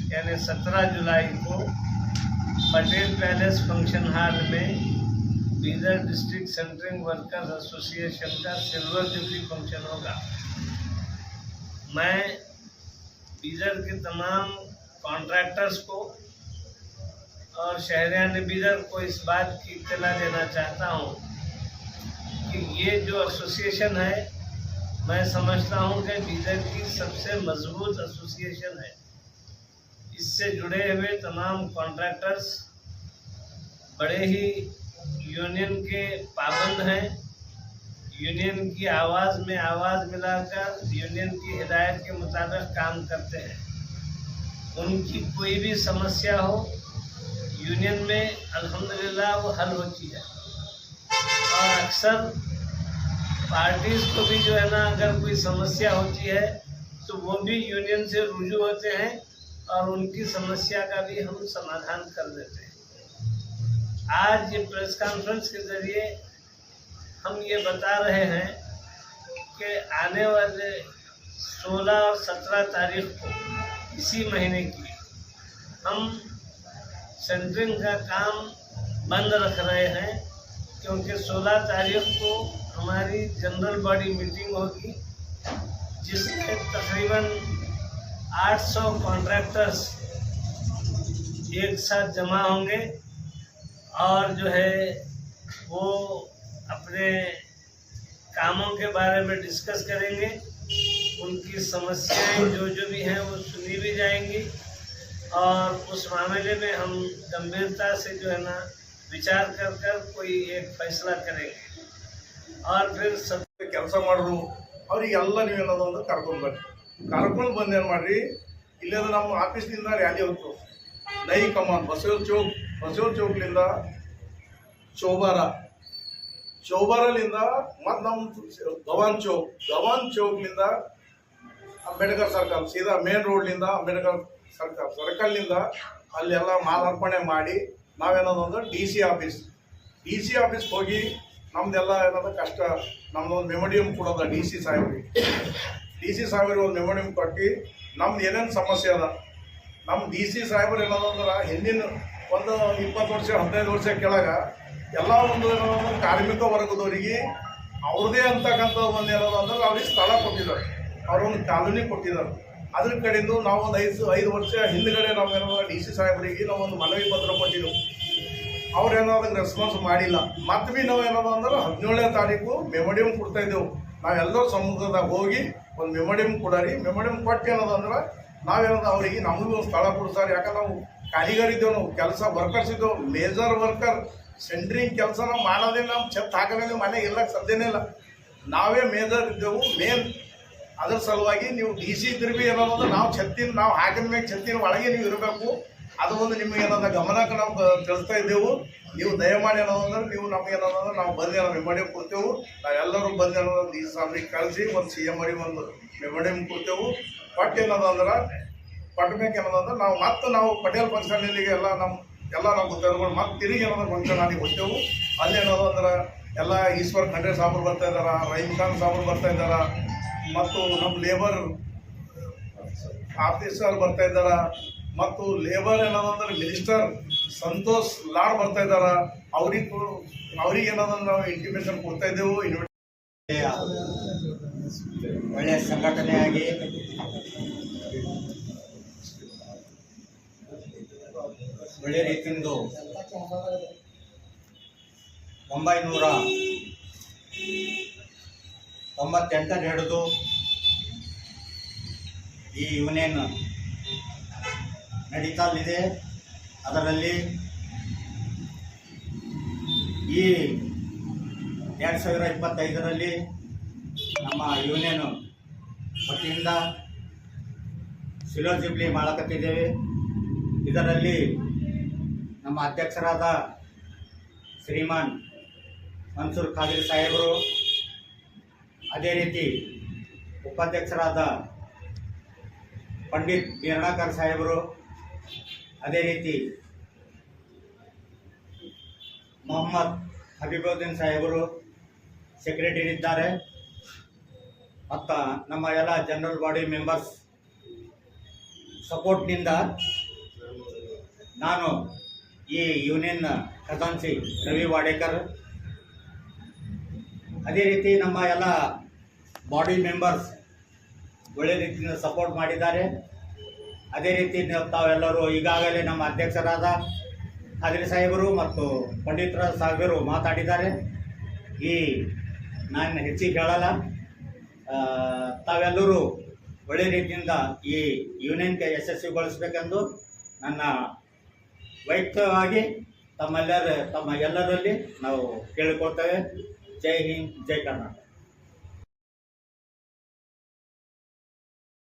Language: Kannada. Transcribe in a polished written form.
यानी 17 जुलाई को पटेल पैलेस फंक्शन हॉल में Bidar district centering workers association का सिल्वर जुबली फंक्शन होगा। मैं बीदर के तमाम कॉन्ट्रैक्टर्स को और शहरियान बीदर को इस बात की इत्तला देना चाहता हूँ कि ये जो एसोसिएशन है, मैं समझता हूँ कि बीदर की सबसे मजबूत एसोसिएशन है। इससे जुड़े हुए तमाम कॉन्ट्रैक्टर्स बड़े ही यूनियन के पाबंद हैं। यूनियन की आवाज़ में आवाज़ मिलाकर यूनियन की हिदायत के मुताबिक काम करते हैं। उनकी कोई भी समस्या हो यूनियन में अल्हम्दुलिल्लाह वो हल होती है। और अक्सर पार्टीज़ को भी जो है ना, अगर कोई समस्या होती है तो वो भी यूनियन से रुजू होते हैं और उनकी समस्या का भी हम समाधान कर देते हैं। आज ये प्रेस कॉन्फ्रेंस के ज़रिए हम ये बता रहे हैं कि आने वाले 16 और 17 तारीख को इसी महीने की हम सेंटरिंग का काम बंद रख रहे हैं, क्योंकि 16 तारीख को हमारी जनरल बॉडी मीटिंग होगी जिसमें तकरीबन 800 कॉन्ट्रैक्टर्स एक साथ जमा होंगे और जो है वो अपने कामों के बारे में डिस्कस करेंगे। उनकी समस्याएं जो भी हैं वो सुनी भी जाएंगी और उस मामले में हम गंभीरता से जो है ना विचार कर कोई एक फैसला करेंगे। और फिर सब ಕೆಲಸ ಮಾಡ್ರು ಅವರಿಗೆಲ್ಲ ನೀವೇನೋದು ಒಂದು ಕರ್ಕೊಂಡು ಬಂದು ಏನು ಮಾಡ್ರಿ, ಇಲ್ಲದ ನಮ್ಮ ಆಫೀಸ್ನಿಂದ ರ್ಯಾಲಿ ಹೋಗ್ತು ನೈ ಕಮಾನ್ ಬಸವರ ಚೌಕ್ಲಿಂದ ಚೌಬಾರಲಿಂದ ಮತ್ತು ನಮ್ಮ ಗವಾನ್ ಚೌಕ್ಲಿಂದ ಅಂಬೇಡ್ಕರ್ ಸರ್ಕಲ್ ಸೀದಾ ಮೇನ್ ರೋಡ್ಲಿಂದ ಅಂಬೇಡ್ಕರ್ ಸರ್ಕಲ್ನಿಂದ ಅಲ್ಲೆಲ್ಲ ಮಾಲಾರ್ಪಣೆ ಮಾಡಿ ನಾವೇನೋದು ಒಂದು ಡಿ ಸಿ ಆಫೀಸ್ಗೆ ಹೋಗಿ ನಮ್ದೆಲ್ಲ ಏನಾದ್ರು ಕಷ್ಟ, ನಮ್ದೊಂದು ಮೆಮೋರಿಯಂ ಕೊಡೋದ ಡಿ ಸಿ ಸಾಹೇಬ್ರಿಗೆ ಒಂದು ಮೆಮೋರಿಯಂ ಕೊಟ್ಟು ನಮ್ದು ಏನೇನು ಸಮಸ್ಯೆ ಅದ, ನಮ್ಮ ಡಿ ಸಿ ಸಾಹೇಬ್ರು ಏನೋದಂದ್ರೆ ಹಿಂದಿನ ಒಂದು 20 ವರ್ಷ 15 ವರ್ಷ ಕೆಳಗೆ ಎಲ್ಲ ಒಂದು ಕಾರ್ಮಿಕ ವರ್ಗದವರಿಗೆ ಅವ್ರದ್ದೇ ಅಂತಕ್ಕಂಥ ಒಂದು ಏನೋದಂದ್ರೆ ಅವ್ರಿಗೆ ಸ್ಥಳ ಕೊಟ್ಟಿದ್ದಾರೆ, ಅವ್ರೊಂದು ಕಾಲೋನಿ ಕೊಟ್ಟಿದ್ದಾರೆ. ಅದ್ರ ಕಡೆಯಿಂದ ನಾವು ಒಂದು 5 ವರ್ಷ ಹಿಂದ್ಗಡೆ ನಾವು ಏನೋ ಡಿ ಸಿ ಸಾಹೇಬ್ರಿಗೆ ನಾವು ಒಂದು ಮನವಿ ಪತ್ರ ಕೊಟ್ಟಿದ್ದೆವು. ಅವ್ರೇನೋ ಅದಕ್ಕೆ ರೆಸ್ಪಾನ್ಸ್ ಮಾಡಿಲ್ಲ. ಮತ್ತೆ ಭೀ ನಾವು ಏನೋ ಅಂದ್ರೆ 17ನೇ ತಾರೀಕು ಮೆಮೋರಿಯಂ ಕೊಡ್ತಾ ಇದ್ದೆವು. ನಾವೆಲ್ಲರೂ ಸಮ್ಮುಖದಾಗ ಹೋಗಿ ಒಂದು ಮೆಮೋರಿಯಂ ಕೊಡರಿ, ಮೆಮೋರಿಯಂ ಕೊಟ್ಟು ಏನೋದಂದ್ರೆ ನಾವೇನೋ ಅವರಿಗೆ ನಮಗೂ ಒಂದು ಸ್ಥಳ ಕೊಡ್ತಾರೆ. ಯಾಕಂದ್ರೆ ನಾವು ಕಾರಿಗಾರಿದ್ದೇವೆ, ನಾವು ಕೆಲಸ ವರ್ಕರ್ಸ್ ಇದ್ದೆವು, ಮೇಜರ್ ವರ್ಕರ್ ಸೆಂಟ್ರಿಂಗ್ ಕೆಲಸ ನಾವು ಮಾಡೋದೇ, ನಾವು ಛತ್ ಹಾಕಲೇ ಮನೆಗೆ ಇರ್ಲಕ್ಕೆ ಸಾಧ್ಯನೇ ಇಲ್ಲ, ನಾವೇ ಮೇಜರ್ ಇದ್ದೆವು ಮೇನ್. ಅದ್ರ ಸಲುವಾಗಿ ನೀವು ಡಿ ಸಿ ಇದ್ರೆ ಭೀ ಏನೋದಂದ್ರೆ ನಾವು ನಾವು ಹಾಕಿದ ಮ್ಯಾಗ ಛತ್ತಿನ ಒಳಗೆ ನೀವು ಇರಬೇಕು. ಅದು ಒಂದು ನಿಮಗೆ ಏನಂದ್ರೆ ಗಮನಕ್ಕೆ ನಾವು ತಿಳಿಸ್ತಾ ಇದ್ದೆವು. ನೀವು ದಯಮಾಡಿ ಏನೋದಂದ್ರೆ ನೀವು ನಮಗೆ ಏನೋದಂದ್ರೆ ನಾವು ಬಂದು ಮೆಮೋರಿಯಂ ಕೊಡ್ತೇವೆ. ನಾವೆಲ್ಲರೂ ಬಂದು ಏನೋದು ಡಿ ಸಿ ಸಾಹೇಬ್ರಿಗೆ ಕಳಿಸಿ ಒಂದು ಸಿ ಎಮ್ ಅವರಿಗೆ ಒಂದು ಮೆಮೋರಿಯಂ ಕೊಡ್ತೇವೆ. ಪಟ್ಟು ಏನೋದಂದ್ರೆ ಪಟ್ಬೇಕು ಏನೋದಂದ್ರೆ ನಾವು ಪಟೇಲ್ ಫಂಕ್ಷನ್ನಿಗೆ ಎಲ್ಲ ನಾವು ಗೊತ್ತಾದ್ರು ಮತ್ತೆ ತಿರುಗಿ ಏನಾದ್ರು ಫಂಕ್ಷನ್ ಆಗಿ ಹೋಗ್ತೇವೆ. ಅಲ್ಲಿ ಏನೋದಂದ್ರೆ ಎಲ್ಲ ಈಶ್ವರ್ ಖಂಡ್ರೆ ಸಾಬ್ರು ಬರ್ತಾ ಇದ್ದಾರೆ, ರಹೀಮ್ ಖಾನ್ ಸಾಬ್ರು ಬರ್ತಾ ಇದ್ದಾರೆ, ಮತ್ತು ನಮ್ಮ ಲೇಬರ್ ಆಫೀಸರ್ ಬರ್ತಾ ಇದ್ದಾರೆ, ಮತ್ತು ಲೇಬರ್ ಏನೋದಂದ್ರೆ ಮಿನಿಸ್ಟರ್ ಸಂತೋಷ್ ಲಾಡ್ ಬರ್ತಾ ಇದ್ದಾರೆ. ಅವ್ರಿಗೆ ಏನೋದಂದ್ರೆ ನಾವು ಇಂಟಿಮೇಷನ್ ಕೊಡ್ತಾ ಇದ್ದೆವು. ಒಳ್ಳೆಯ ಸಂಘಟನೆಯಾಗಿ ಒಳ್ಳೆಯ ರೀತಿಯಿಂದ 1998 ಹಿಡಿದು ಈ ಯೂನಿಯನ್ ನಡೀತಾಲಿದೆ. ಅದರಲ್ಲಿ ಈ 2025ರಲ್ಲಿ ನಮ್ಮ ಯೂನಿಯನ್ ವತಿಯಿಂದ ಸಿಲ್ವರ್ ಜುಬ್ಲಿ ಮಾಡಕತ್ತಿದ್ದೇವೆ. ಇದರಲ್ಲಿ ನಮ್ಮ ಅಧ್ಯಕ್ಷರಾದ ಶ್ರೀಮಾನ್ ಮನ್ಸೂರ್ ಖಾದ್ರಿ ಸಾಹೇಬರು, ಅದೇ ರೀತಿ ಉಪಾಧ್ಯಕ್ಷರಾದ ಪಂಡಿತ್ ಬೀರ್ಣಾಕರ್ ಸಾಹೇಬರು, ಅದೇ ರೀತಿ ಮೊಹಮ್ಮದ್ ಹಬೀಬುದ್ದೀನ್ ಸಾಹೇಬರು ಸೆಕ್ರೆಟರಿ ಇದ್ದಾರೆ. ಮತ್ತು ನಮ್ಮ ಎಲ್ಲ ಜನರಲ್ ಬಾಡಿ ಮೆಂಬರ್ಸ್ ಸಪೋರ್ಟ್ನಿಂದ ನಾನು ಈ ಯೂನಿಯನ್ ಖಜಾನ್ಸಿ ರವಿ ವಾಡೇಕರ್, ಅದೇ ರೀತಿ ನಮ್ಮ ಎಲ್ಲ ಬಾಡಿ ಮೆಂಬರ್ಸ್ ಒಳ್ಳೆ ರೀತಿಯಿಂದ ಸಪೋರ್ಟ್ ಮಾಡಿದ್ದಾರೆ. ಅದೇ ರೀತಿ ತಾವೆಲ್ಲರೂ ಈಗಾಗಲೇ ನಮ್ಮ ಅಧ್ಯಕ್ಷರಾದ ಖಾದ್ರಿ ಸಾಹೇಬರು ಮತ್ತು ಪಂಡಿತರಾಜ್ ಸಾಹೇಬರು ಮಾತಾಡಿದ್ದಾರೆ. ನಾನು ಹೆಚ್ಚಿಗೆ ಹೇಳಲ್ಲ. ತಾವೆಲ್ಲರೂ ಒಳ್ಳೆ ರೀತಿಯಿಂದ ಈ ಯೂನಿಯನ್ಗೆ ಯಶಸ್ವಿಗೊಳಿಸಬೇಕೆಂದು ನನ್ನ ವೈಯಕ್ತಿಕವಾಗಿ ತಮ್ಮ ಎಲ್ಲರಲ್ಲಿ ನಾವು ಕೇಳಿಕೊಳ್ತೇವೆ. ಜೈ ಹಿಂದ್, ಜೈ ಕರ್ನಾಟಕ.